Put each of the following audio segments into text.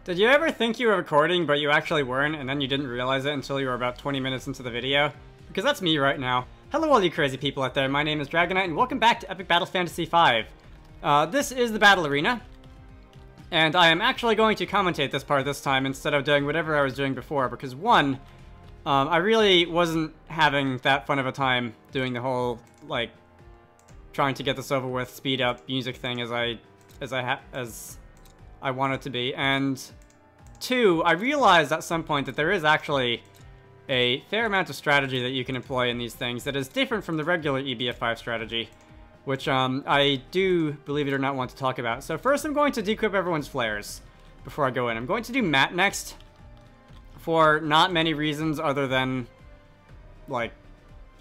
Did you ever think you were recording, but you actually weren't, and then you didn't realize it until you were about 20 minutes into the video? Because that's me right now. Hello all you crazy people out there, my name is Dragonite, and welcome back to Epic Battle Fantasy V. This is the Battle Arena, and I am actually going to commentate this part this time instead of doing whatever I was doing before, because one, I really wasn't having that fun of a time doing the whole, like, trying to get this over with, speed up music thing as I want it to be, and two, I realized at some point that there is actually a fair amount of strategy that you can employ in these things that is different from the regular EBF5 strategy, which I do, believe it or not, want to talk about. So first I'm going to dequip everyone's flares before I go in. I'm going to do Matt next for not many reasons other than, like,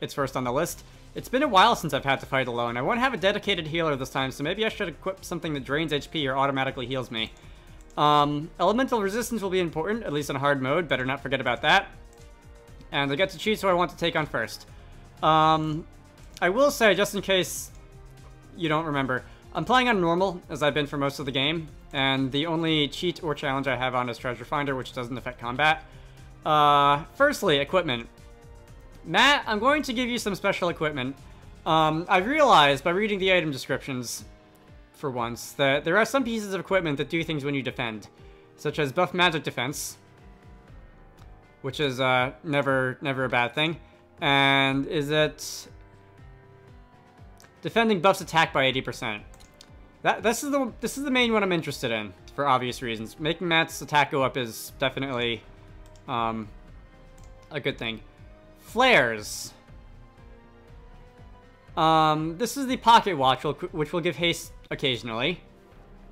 it's first on the list. It's been a while since I've had to fight alone. I won't have a dedicated healer this time, so maybe I should equip something that drains HP or automatically heals me. Elemental resistance will be important, at least on hard mode. Better not forget about that. And I get to choose who I want to take on first. I will say, just in case you don't remember, I'm playing on normal, as I've been for most of the game. And the only cheat or challenge I have on is Treasure Finder, which doesn't affect combat. Firstly, equipment. Matt, I'm going to give you some special equipment. I've realized by reading the item descriptions, for once, that there are some pieces of equipment that do things when you defend, such as buff magic defense, which is never a bad thing, and is it defending buffs attack by 80%. This is the main one I'm interested in for obvious reasons. Making Matt's attack go up is definitely a good thing. Flares. This is the pocket watch, which will give haste occasionally,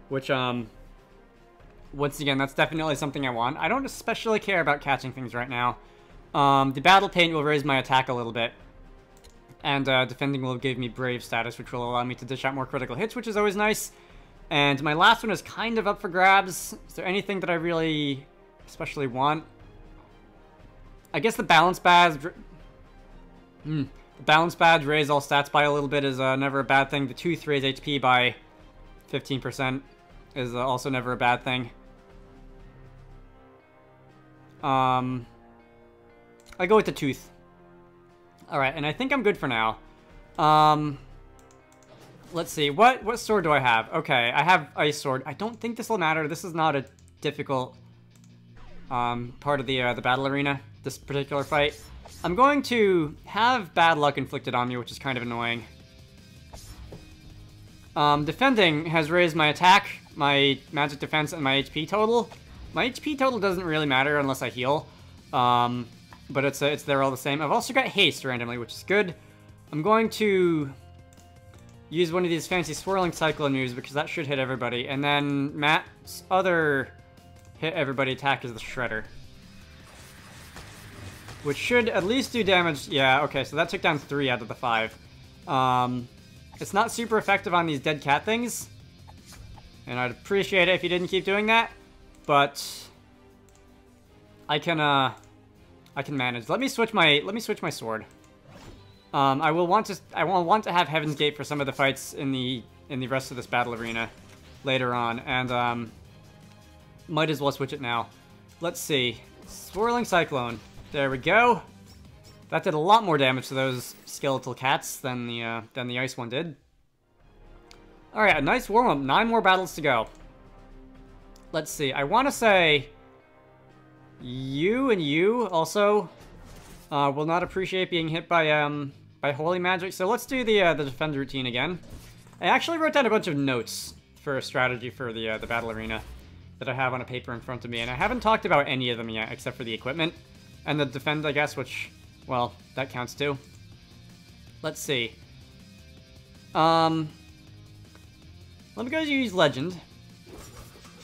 which, once again, that's definitely something I want. I don't especially care about catching things right now. The battle paint will raise my attack a little bit, and defending will give me brave status, which will allow me to dish out more critical hits, which is always nice. And my last one is kind of up for grabs. Is there anything that I really especially want? I guess the balance badge. The balance badge raise all stats by a little bit is never a bad thing. The tooth raise HP by 15% is also never a bad thing. I go with the tooth. Alright, and I think I'm good for now. Let's see, what sword do I have? Okay, I have Ice Sword. I don't think this will matter. This is not a difficult part of the battle arena, this particular fight. I'm going to have bad luck inflicted on me, which is kind of annoying. Defending has raised my attack, my magic defense, and my HP total. My HP total doesn't really matter unless I heal, but it's there all the same. I've also got haste randomly, which is good. I'm going to use one of these fancy swirling cyclone moves because that should hit everybody. And then Matt's other hit everybody attack is the Shredder, which should at least do damage. Yeah, okay, so that took down 3 out of the 5. It's not super effective on these dead cat things, and I'd appreciate it if you didn't keep doing that, but I can manage. Let me switch my sword. I will want to have Heaven's Gate for some of the fights in the rest of this battle arena later on, and might as well switch it now. Let's see. Swirling Cyclone. There we go. That did a lot more damage to those skeletal cats than the ice one did. Alright, a nice warm-up. 9 more battles to go. Let's see. I want to say you and you also will not appreciate being hit by holy magic. So let's do the defend routine again. I actually wrote down a bunch of notes for a strategy for the battle arena that I have on a paper in front of me, and I haven't talked about any of them yet except for the equipment. And the defend, I guess, which, well, that counts too. Let's see. Let me go use Legend.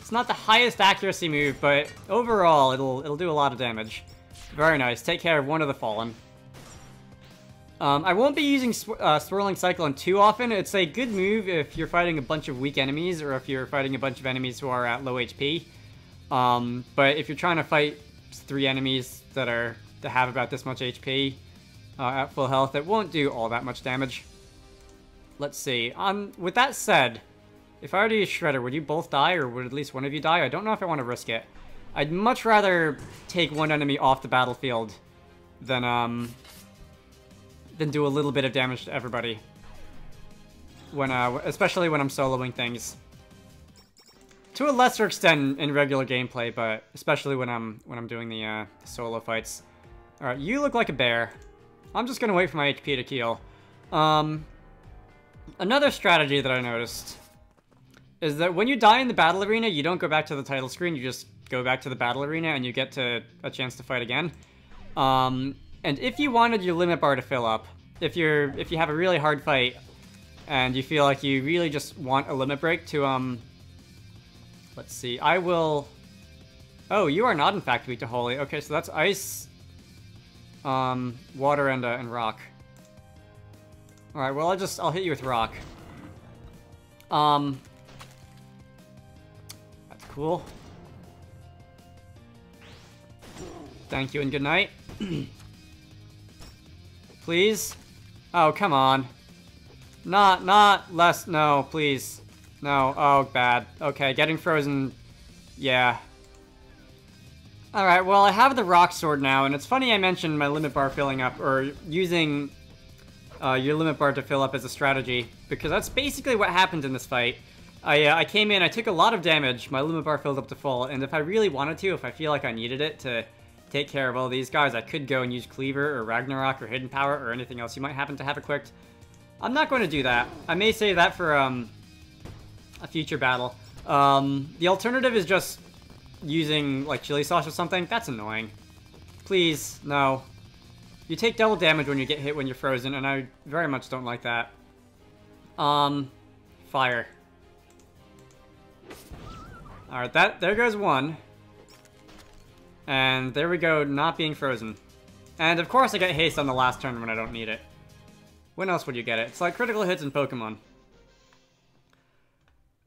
It's not the highest accuracy move, but overall, it'll do a lot of damage. Very nice. Take care of one of the Fallen. I won't be using Swirling Cyclone too often. It's a good move if you're fighting a bunch of weak enemies, or if you're fighting a bunch of enemies who are at low HP. But if you're trying to fight 3 enemies that have about this much HP at full health, it won't do all that much damage. Let's see. With that said, If I were to use Shredder, would you both die, or would at least one of you die? I don't know if I want to risk it. I'd much rather take one enemy off the battlefield than do a little bit of damage to everybody. When, especially when I'm soloing things. To a lesser extent in regular gameplay, but especially when I'm doing the solo fights. All right, you look like a bear. I'm just gonna wait for my HP to heal. Another strategy that I noticed is that when you die in the battle arena, you don't go back to the title screen. You just go back to the battle arena, and you get to a chance to fight again. And if you wanted your limit bar to fill up, if you have a really hard fight, and you feel like you really just want a limit break to let's see, I will... Oh, you are not in fact weak to Holy. Okay, so that's ice, water, and rock. Alright, well I'll hit you with rock. That's cool. Thank you and good night. Please? Oh, come on. Not less, no, please. No, oh, bad. Okay, getting frozen, yeah. Alright, well, I have the rock sword now, and it's funny I mentioned my limit bar filling up, or using your limit bar to fill up as a strategy, because that's basically what happened in this fight. I came in, I took a lot of damage, my limit bar filled up to full, and if I really wanted to, if I feel like I needed it to take care of all these guys, I could go and use Cleaver, or Ragnarok, or Hidden Power, or anything else you might happen to have equipped. I'm not going to do that. I may save that for, a future battle. The alternative is just using, like, chili sauce or something. That's annoying. Please, no. You take double damage when you get hit when you're frozen, and I very much don't like that. Fire. Alright, there goes one. And there we go, not being frozen. And of course I get haste on the last turn when I don't need it. When else would you get it? It's like critical hits in Pokemon.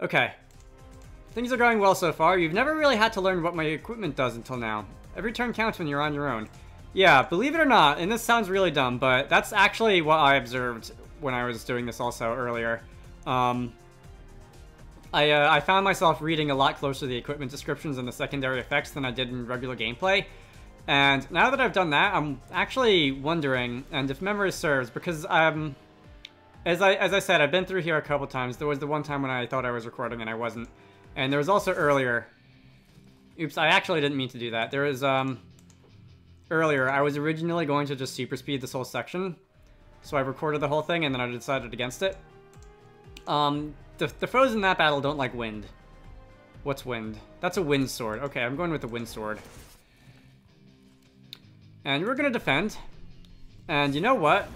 Okay. Things are going well so far. You've never really had to learn what my equipment does until now. Every turn counts when you're on your own. Yeah, believe it or not, and this sounds really dumb, but that's actually what I observed when I was doing this also earlier. I found myself reading a lot closer to the equipment descriptions and the secondary effects than I did in regular gameplay. And now that I've done that, I'm actually wondering, and if memory serves, because as I said, I've been through here a couple times. There was the one time when I thought I was recording and I wasn't. And there was also earlier... Oops, I actually didn't mean to do that. There was, earlier, I was originally going to just super speed this whole section. So I recorded the whole thing and then I decided against it. The foes in that battle don't like wind. What's wind? That's a wind sword. Okay, I'm going with the wind sword. And we're gonna defend. And you know what?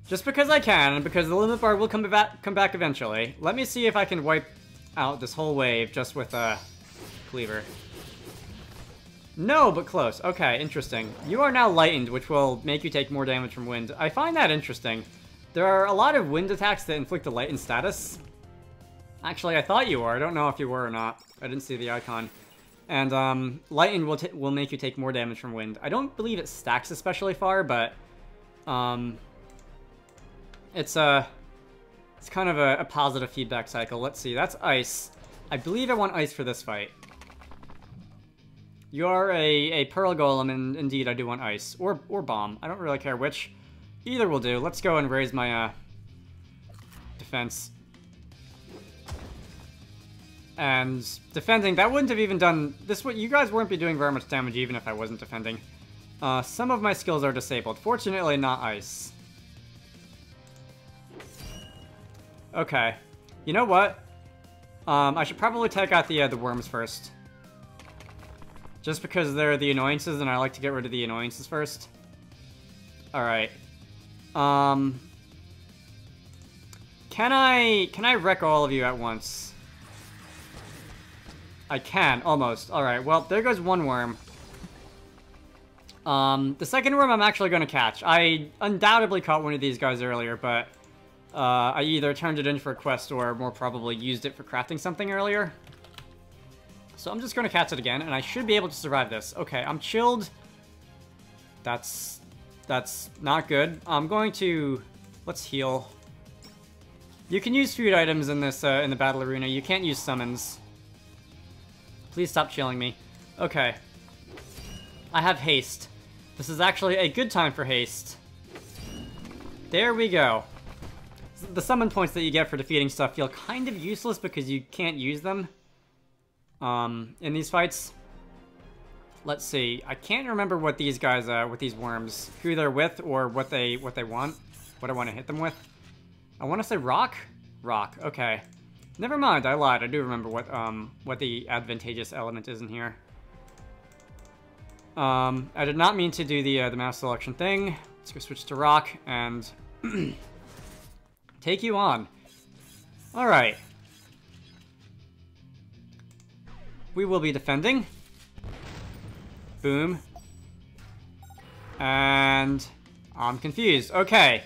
Just because I can, and because the limit bar will come back eventually, let me see if I can wipe out this whole wave just with a Cleaver. No, but close. Okay, interesting. You are now lightened, which will make you take more damage from wind. I find that interesting. There are a lot of wind attacks that inflict a lightened status. Actually, I thought you were. I don't know if you were or not. I didn't see the icon. And lightened will make you take more damage from wind. I don't believe it stacks especially far, but it's kind of a positive feedback cycle. Let's see. That's ice. I believe I want ice for this fight. You're a Pearl Golem, and indeed I do want ice. Or bomb. I don't really care which. Either will do. Let's go and raise my defense. And defending, that wouldn't have even done... You guys wouldn't be doing very much damage even if I wasn't defending. Some of my skills are disabled. Fortunately, not ice. Okay. You know what? I should probably take out the worms first. Just because they're the annoyances, and I like to get rid of the annoyances first. Alright. Can I wreck all of you at once? I can, almost. Alright, well, there goes one worm. The second worm I'm actually going to catch. I undoubtedly caught one of these guys earlier, but I either turned it in for a quest or more probably used it for crafting something earlier. So I'm just going to catch it again, and I should be able to survive this. Okay, I'm chilled. That's not good. I'm going to... Let's heal. You can use food items in this, in the battle arena. You can't use summons. Please stop chilling me. Okay. I have haste. This is actually a good time for haste. There we go. The summon points that you get for defeating stuff feel kind of useless because you can't use them in these fights. Let's see. I can't remember what these guys, with these worms, who they're with or what they want. What I want to hit them with. I want to say rock? Rock. Okay. Never mind. I lied. I do remember what the advantageous element is in here. I did not mean to do the mouse selection thing. Let's go switch to rock and take you on. All right. We will be defending. Boom. And I'm confused. Okay.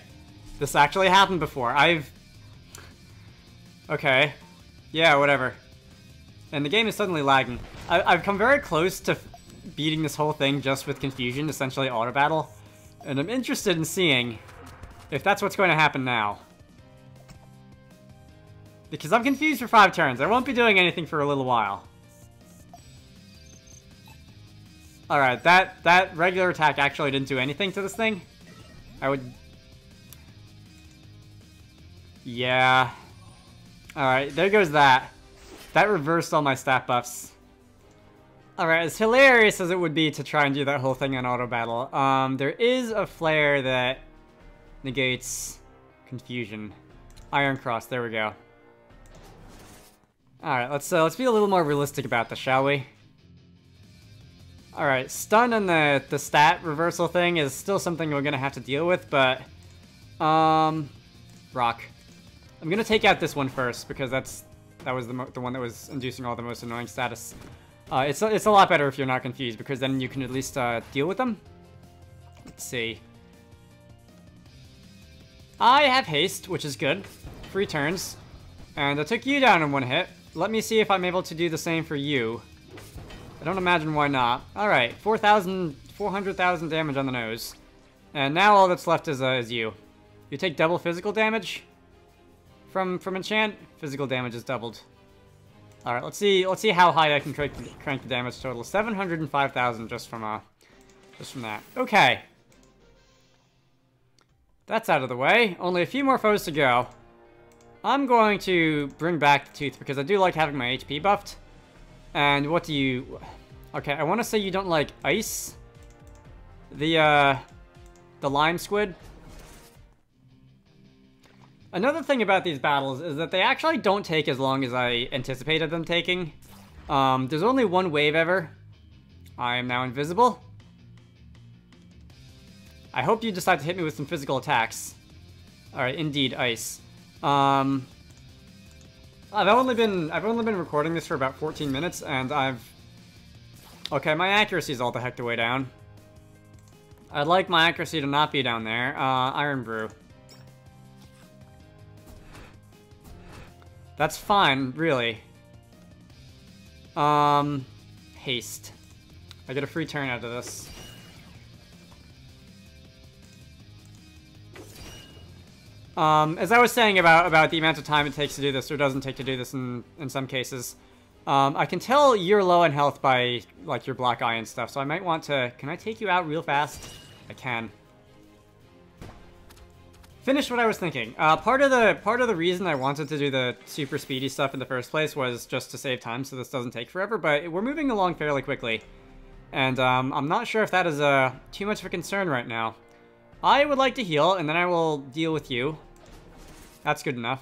This actually happened before. Okay. Yeah, whatever. And the game is suddenly lagging. I've come very close to beating this whole thing just with confusion, essentially auto battle. And I'm interested in seeing if that's what's going to happen now. Because I'm confused for 5 turns. I won't be doing anything for a little while. Alright, that regular attack actually didn't do anything to this thing. I would... Yeah. Alright, there goes that. That reversed all my stat buffs. Alright, as hilarious as it would be to try and do that whole thing on auto battle, there is a flare that negates confusion. Iron Cross, there we go. Alright, let's be a little more realistic about this, shall we? Alright, stun and the stat reversal thing is still something we're gonna have to deal with, but... Rock. I'm gonna take out this one first, because that was the one that was inducing all the most annoying status. It's a lot better if you're not confused, because then you can at least deal with them. Let's see. I have haste, which is good. 3 turns. And I took you down in 1 hit. Let me see if I'm able to do the same for you. I don't imagine why not. Alright, 400,000 damage on the nose. And now all that's left is you. You take double physical damage from enchant. Physical damage is doubled. Alright, let's see how high I can crank the damage total. 705,000 just from that. Okay. That's out of the way. Only a few more foes to go. I'm going to bring back the tooth because I do like having my HP buffed. And what do you... Okay, I want to say you don't like ice. The lime squid. Another thing about these battles is that they actually don't take as long as I anticipated them taking. There's only 1 wave ever. I am now invisible. I hope you decide to hit me with some physical attacks. Alright, indeed, ice. I've only been recording this for about 14 minutes, and okay, my accuracy is all the heck the way down. I'd like my accuracy to not be down there. Iron Brew. That's fine, really. Haste. I get a free turn out of this. As I was saying about the amount of time it takes to do this, or doesn't take to do this in some cases, I can tell you're low in health by, like, your black eye and stuff, so I might want to... Can I take you out real fast? I can. Finish what I was thinking. Part of the reason I wanted to do the super speedy stuff in the first place was just to save time so this doesn't take forever, but we're moving along fairly quickly. And I'm not sure if that is too much of a concern right now. I would like to heal, and then I will deal with you. That's good enough.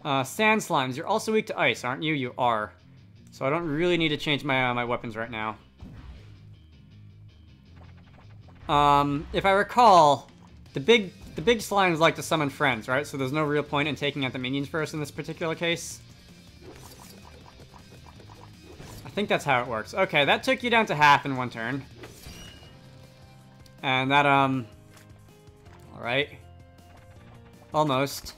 Sand slimes, you're also weak to ice, aren't you? You are. So I don't really need to change my my weapons right now. If I recall, the big slimes like to summon friends, right? So there's no real point in taking out the minions first in this particular case. I think that's how it works. Okay, that took you down to half in 1 turn. And that, alright. Almost.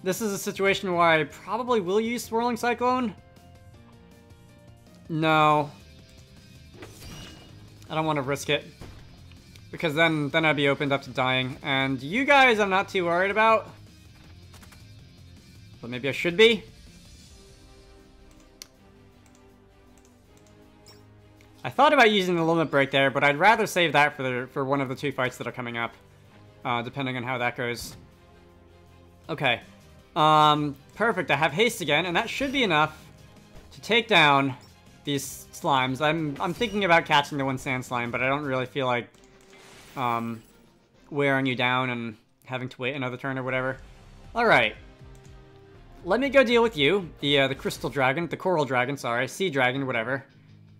This is a situation where I probably will use Swirling Cyclone. No. I don't want to risk it. Because then I'd be opened up to dying. And you guys I'm not too worried about. But maybe I should be. I thought about using the limit break there, but I'd rather save that for one of the 2 fights that are coming up. Depending on how that goes. Okay. Perfect. I have haste again, and that should be enough to take down these slimes. I'm thinking about catching the one sand slime, but I don't really feel like wearing you down and having to wait another turn or whatever. Alright. Let me go deal with you. The crystal dragon, the coral dragon, sorry. Sea dragon, whatever.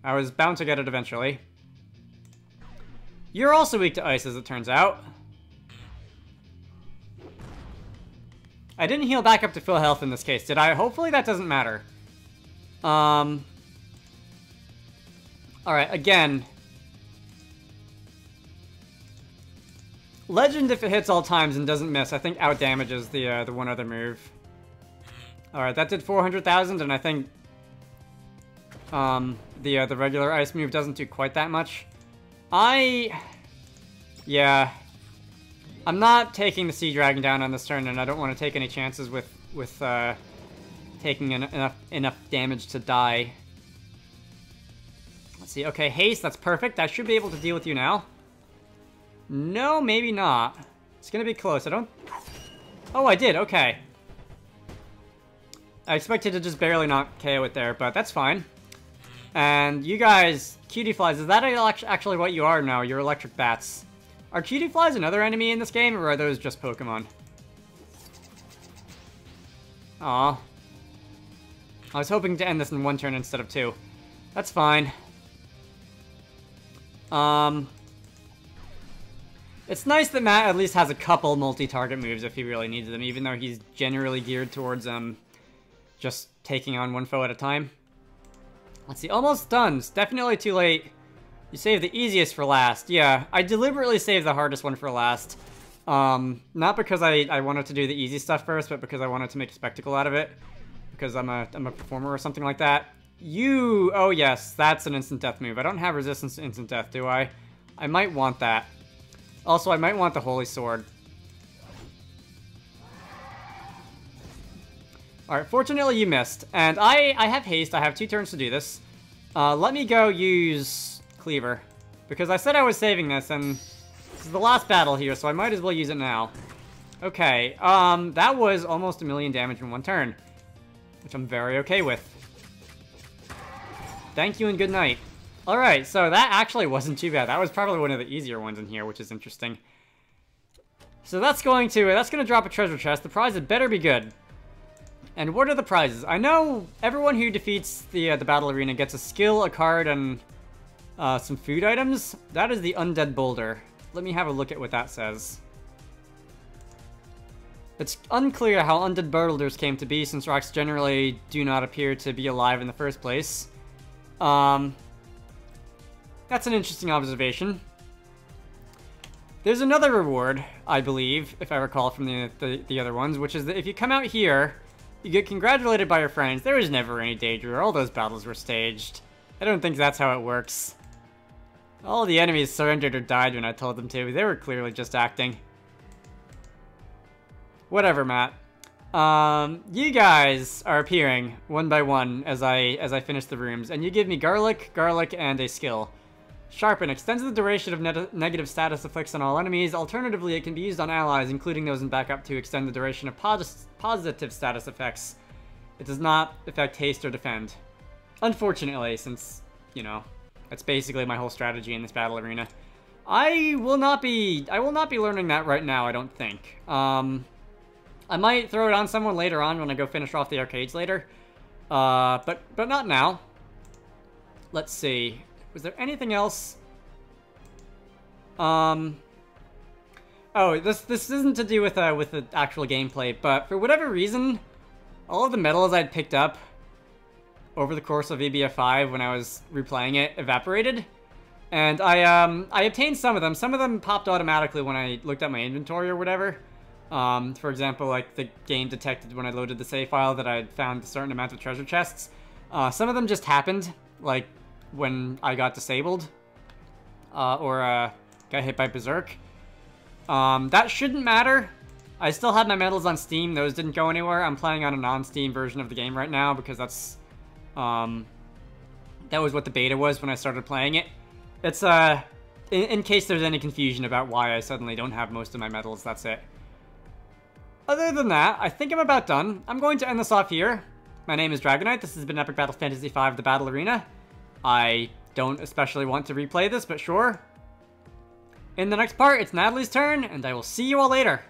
I was bound to get it eventually. You're also weak to ice, as it turns out. I didn't heal back up to full health in this case, did I? Hopefully that doesn't matter. Alright, again. Legend, if it hits all times and doesn't miss, I think outdamages the one other move. Alright, that did 400,000, and I think the regular ice move doesn't do quite that much. Yeah. I'm not taking the Sea Dragon down on this turn, and I don't want to take any chances with taking enough damage to die. Let's see. Okay, haste, that's perfect. I should be able to deal with you now. No, maybe not. It's gonna be close. I don't... Oh, I did. Okay. I expected to just barely not KO it there, but that's fine. And you guys, cutie flies, is that actually what you are now? You're electric bats. Are cutie flies another enemy in this game, or are those just Pokemon? Aw. I was hoping to end this in one turn instead of two. That's fine. It's nice that Matt at least has a couple multi-target moves if he really needs them, even though he's generally geared towards just taking on one foe at a time. Let's see, almost done. It's definitely too late. You saved the easiest for last. Yeah, I deliberately saved the hardest one for last. Not because I wanted to do the easy stuff first, but because I wanted to make a spectacle out of it. Because I'm a performer or something like that. Oh yes, that's an instant death move. I don't have resistance to instant death, do I? I might want that. Also, I might want the Holy Sword. Alright, fortunately you missed. And I have haste, I have 2 turns to do this. Let me go use Cleaver. Because I said I was saving this, and this is the last battle here, so I might as well use it now. Okay, that was almost 1,000,000 damage in one turn. Which I'm very okay with. Thank you and good night. Alright, so that actually wasn't too bad. That was probably one of the easier ones in here, which is interesting. So that's going to drop a treasure chest. The prize had better be good. And what are the prizes? I know everyone who defeats the battle arena gets a skill, a card, and some food items. That is the Undead Boulder. Let me have a look at what that says. It's unclear how Undead Boulders came to be, since rocks generally do not appear to be alive in the first place. That's an interesting observation. There's another reward, I believe, if I recall from the other ones, which is that if you come out here, you get congratulated by your friends. There was never any danger. All those battles were staged. I don't think that's how it works. All the enemies surrendered or died when I told them to. They were clearly just acting. Whatever, Matt. You guys are appearing one by one as I finish the rooms, and you give me garlic, and a skill. Sharpen extends the duration of negative status effects on all enemies. Alternatively, it can be used on allies, including those in backup, to extend the duration of positive status effects. It does not affect haste or defend. Unfortunately, since, you know, that's basically my whole strategy in this battle arena. I will not be learning that right now, I don't think. I might throw it on someone later on when I go finish off the arcades later. But not now. Let's see. Was there anything else? Oh, this isn't to do with the actual gameplay, but for whatever reason, all of the medals I'd picked up over the course of EBF5 when I was replaying it evaporated. And I obtained some of them. Some of them popped automatically when I looked at my inventory or whatever. For example, like the game detected when I loaded the save file that I had found a certain amount of treasure chests. Some of them just happened, like when I got disabled, or got hit by Berserk. That shouldn't matter. I still had my medals on Steam. Those didn't go anywhere. I'm playing on a non-Steam version of the game right now because that's, that was what the beta was when I started playing it. It's, in case there's any confusion about why I suddenly don't have most of my medals, that's it. Other than that, I think I'm about done. I'm going to end this off here. My name is Dragonite. This has been Epic Battle Fantasy V: The Battle Arena. I don't especially want to replay this, but sure. In the next part, it's Natalie's turn, and I will see you all later.